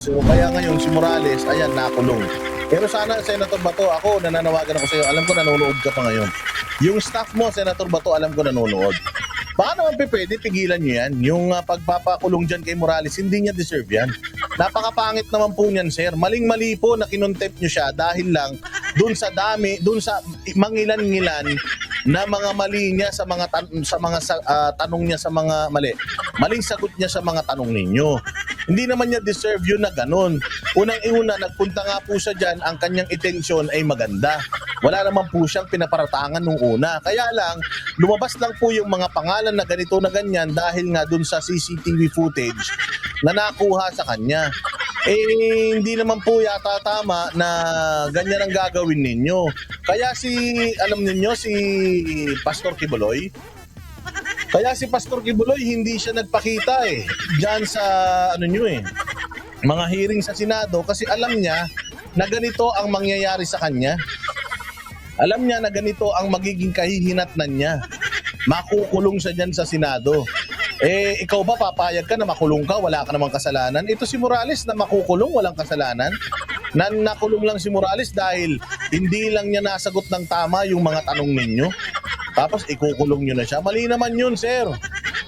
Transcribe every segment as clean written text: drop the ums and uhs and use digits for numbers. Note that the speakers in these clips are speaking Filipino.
So kaya ngayon si Morales, ayan, nakulong. Pero sana, Senator Bato, ako nananawagan ako sa iyo. Alam ko nanonood ka pa ngayon. Yung staff mo, Senator Bato, alam ko nanonood. Baka naman pwede, pigilan nyo yan. Yung pagpapakulong dyan kay Morales, hindi niya deserve yan. Napakapangit naman po niyan, sir. Maling-mali po na kinontempt nyo siya dahil lang dun sa mangilan-ngilan na mga mali niya sa mga tanong niya sa mga mali. Maling sagot niya sa mga tanong ninyo. Hindi naman niya deserve yun na ganun. Unang-una, nagpunta nga po siya dyan, ang kanyang intention ay maganda. Wala naman po siyang pinaparatangan nung una. Kaya lang, lumabas lang po yung mga pangalan na ganito na ganyan dahil nga dun sa CCTV footage na nakuha sa kanya. Hindi naman po yata tama na ganyan ang gagawin ninyo. Kaya alam ninyo, si Pastor Kibuloy, hindi siya nagpakita diyan sa mga hearing sa Senado kasi alam niya na ganito ang mangyayari sa kanya. Alam niya na ganito ang magiging kahihinatnan niya. Makukulong siya diyan sa Senado. Ikaw ba papayag ka na makulong ka? Wala ka namang kasalanan. Ito si Morales na makukulong, walang kasalanan. Nakulong lang si Morales dahil hindi lang niya nasagot ng tama yung mga tanong ninyo. Tapos ikukulong nyo na siya. Mali naman yun, sir.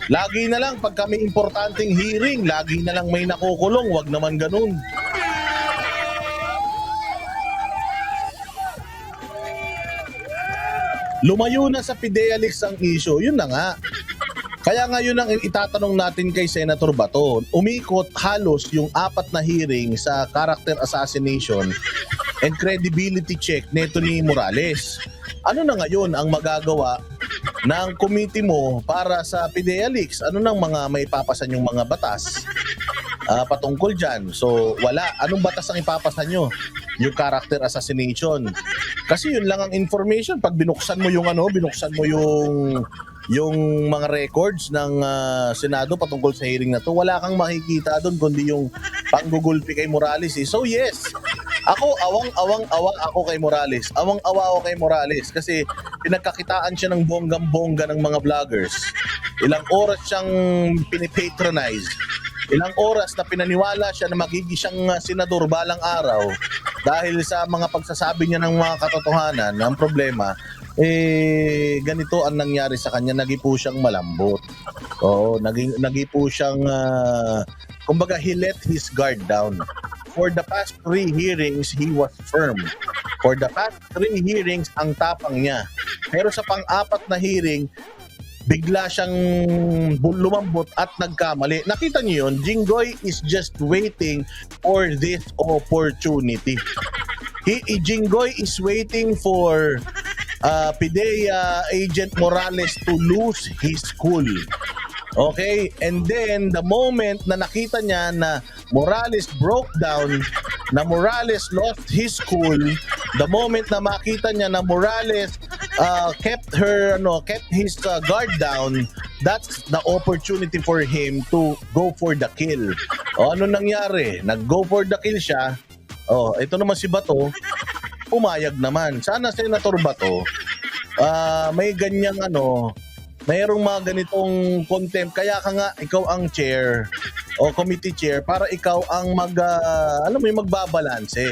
Lagi na lang pag kami importanteng hearing, lagi na lang may nakukulong. Wag naman ganun. Lumayo na sa Fidelix ang issue. Yun na nga. Kaya ngayon ang itatanong natin kay Senator Bato, umikot halos yung 4 na hearing sa character assassination and credibility check neto ni Morales. Ano na ngayon ang magagawa ng committee mo para sa Fidelix? Ano nang mga may papasan yung mga batas patungkol dyan? So wala. Anong batas ang ipapasan nyo? Yung character assassination. Kasi yun lang ang information. Pag binuksan mo yung yung mga records ng Senado patungkol sa hearing na to, wala kang makikita doon kundi yung panggugulpi kay Morales. So yes, ako awang-awa ako kay Morales. Awang-awa ako kay Morales kasi pinagkakitaan siya ng bonggang-bongga ng mga vloggers. Ilang oras siyang pinipatronize. Ilang oras na pinaniwala siya na magiging siyang senador balang araw dahil sa mga pagsasabi niya ng mga katotohanan. Ang problema, ganito ang nangyari sa kanya, nagipo siyang malambot. Oo, nagipo siyang kumbaga he let his guard down. For the past 3 hearings, he was firm. For the past 3 hearings, ang tapang niya. Pero sa pang-4 na hearing, bigla siyang lumambot at nagkamali. Nakita niyo yun, Jinggoy is just waiting for this opportunity. Jinggoy is waiting for PIDEA Agent Morales to lose his cool. Okay? And then, the moment na nakita niya na Morales broke down, na Morales lost his cool, the moment na makita niya na Morales kept his guard down, that's the opportunity for him to go for the kill. Ano nangyari? Nag-go for the kill siya. Ito naman si Bato, pumayag naman. Sana Senator Bato, may ganyang mayroong mga ganitong contempt. Kaya ka nga, ikaw ang chair o committee chair para ikaw ang magbabalanse.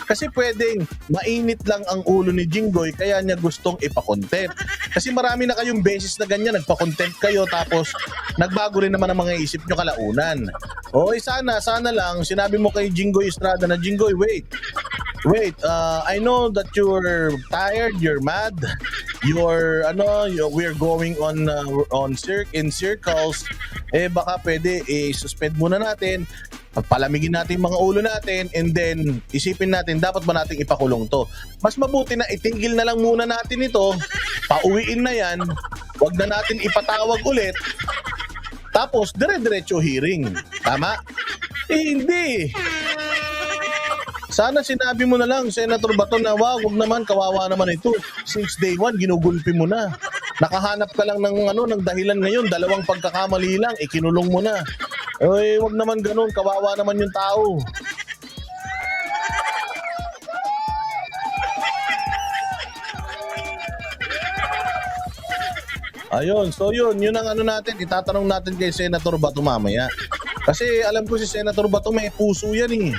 Kasi pwedeng mainit lang ang ulo ni Jinggoy kaya niya gustong ipakontempt. Kasi marami na kayong beses na ganyan, nagpakontempt kayo tapos nagbago rin naman ang mga isip nyo kalaunan. Sana lang, sinabi mo kay Jinggoy Estrada na, Jinggoy, wait, I know that you're tired, you're mad, we're going in circles. Baka pwede suspend muna natin, palamigin natin mga ulo natin, and then isipin natin dapat ba nating ipakulong to. Mas mabuti na itigil na lang muna natin ito, pauwiin na yan, wag na natin ipatawag ulit, tapos dire-diretso hearing. Tama? Hindi. Sana sinabi mo na lang, Senator Bato, na wag naman, kawawa naman ito. Since day 1, ginugulpi mo na. Nakahanap ka lang ng dahilan ngayon, 2 pagkakamali lang, ikinulong mo na. Wag naman ganun, kawawa naman yung tao. Ayun, so yun ang natin, itatanong natin kay Senator Bato mamaya. Kasi alam ko si Senator Bato may puso yan eh.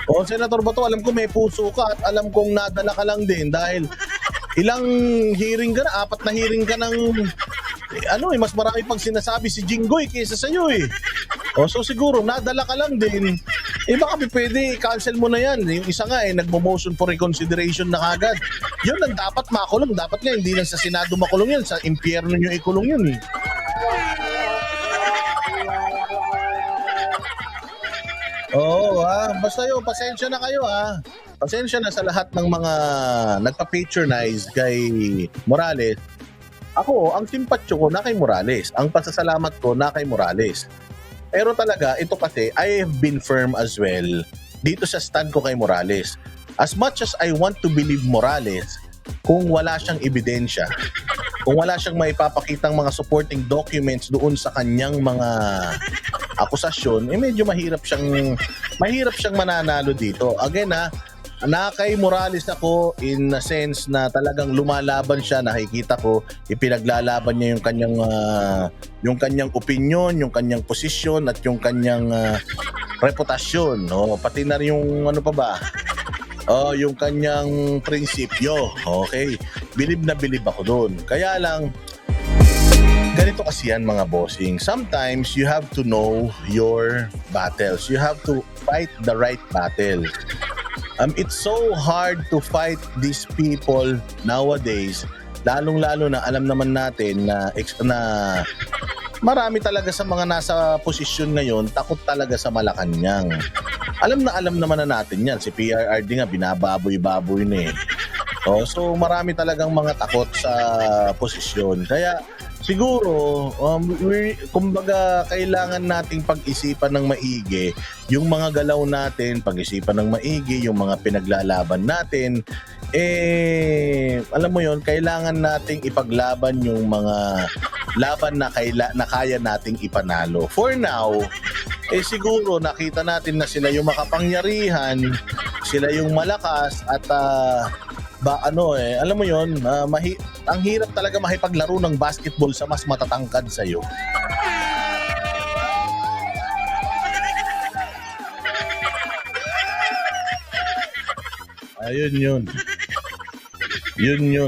O Senator Bato, alam ko may puso ka at alam kong nadala ka lang din dahil ilang hearing ka na, 4 na hearing ka ng mas marami pang sinasabi si Jinggoy kaysa sa'yo eh. O so siguro nadala ka lang din. Baka pwede cancel mo na yan. Yung isa nga nagmo-motion for reconsideration na kagad. Yun ang dapat makulong. Dapat nga hindi lang sa Senado makulong yan. Sa impyerno nyo ikulong yun eh. Oo basta yun, pasensya na kayo Pasensya na sa lahat ng mga nagpa-patronize kay Morales. Ako, ang simpatyo ko na kay Morales. Ang pasasalamat ko na kay Morales. Pero talaga, ito kasi, I have been firm as well dito sa stand ko kay Morales. As much as I want to believe Morales, kung wala siyang ebidensya, kung wala siyang maipapakitang mga supporting documents doon sa kanyang mga akusasyon, medyo mahirap siyang mananalo dito. Again na kay Morales ako in a sense na talagang lumalaban siya, nakikita ko ipinaglalaban niya yung kanyang opinion, yung kanyang posisyon at yung kanyang reputasyon, pati na yung yung kanyang prinsipyo. Okay, bilib na bilib ako doon. Kaya lang ganito kasi yan mga bossing. Sometimes you have to know your battles. You have to fight the right battle. It's so hard to fight these people nowadays, lalong-lalo na alam naman natin na marami talaga sa mga nasa posisyon ngayon takot talaga sa Malacanang. Alam naman na natin yan. Si PRRD nga binababoy-baboy na so marami talagang mga takot sa posisyon. Kaya siguro, kumbaga kailangan nating pag-isipan ng maigi yung mga galaw natin, pag-isipan ng maigi yung mga pinaglalaban natin. Alam mo yon, kailangan nating ipaglaban yung mga laban na kaya nating ipanalo. For now, siguro nakita natin na sila yung makapangyarihan, sila yung malakas at alam mo yon, ang hirap talaga makipaglaro ng basketball sa mas matatangkad sa'yo. Ayun yun.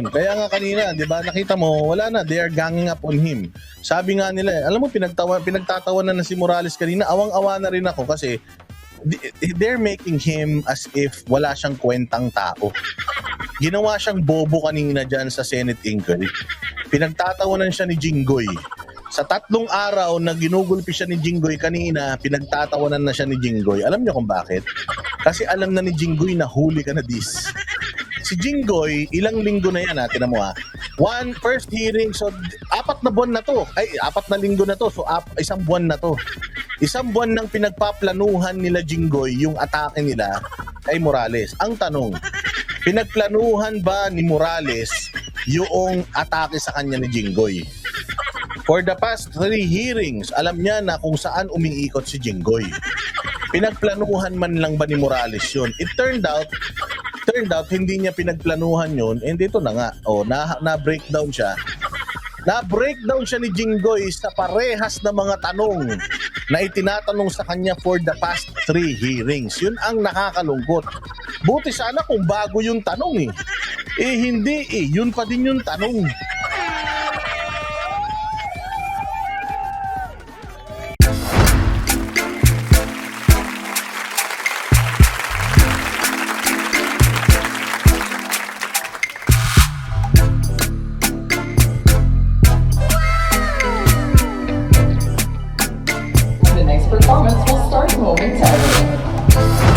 Kaya nga kanina, 'di ba, nakita mo, wala na, they are ganging up on him. Sabi nga nila, alam mo, pinagtatawanan na si Morales kanina, awang-awa na rin ako kasi they're making him as if wala siyang kwentang tao. Ginawa siyang bobo kanina dyan sa Senate inquiry. Pinagtatawanan siya ni Jinggoy. Sa 3 araw na ginugulpi siya ni Jinggoy kanina, pinagtatawanan na siya ni Jinggoy. Alam niyo kung bakit? Kasi alam na ni Jinggoy na huli ka na dis. Si Jinggoy, ilang linggo na yan, tinan mo first hearing, so 4 na buwan na to. 4 na linggo na to, so 1 buwan na to. 1 buwan nang pinagpaplanuhan nila Jinggoy yung atake nila kay Morales. Ang tanong, pinagplanuhan ba ni Morales yung atake sa kanya ni Jinggoy? For the past 3 hearings, alam niya na kung saan umiikot si Jinggoy. Pinagplanuhan man lang ba ni Morales yun? It turned out hindi niya pinagplanuhan yun, and dito na nga, na-breakdown siya. Na-breakdown siya ni Jinggoy sa parehas na mga tanong na itinatanong sa kanya for the past 3 hearings. Yun ang nakakalungkot. Buti sana kung bago yung tanong hindi yun pa din yung tanong. The next performance will start momentarily.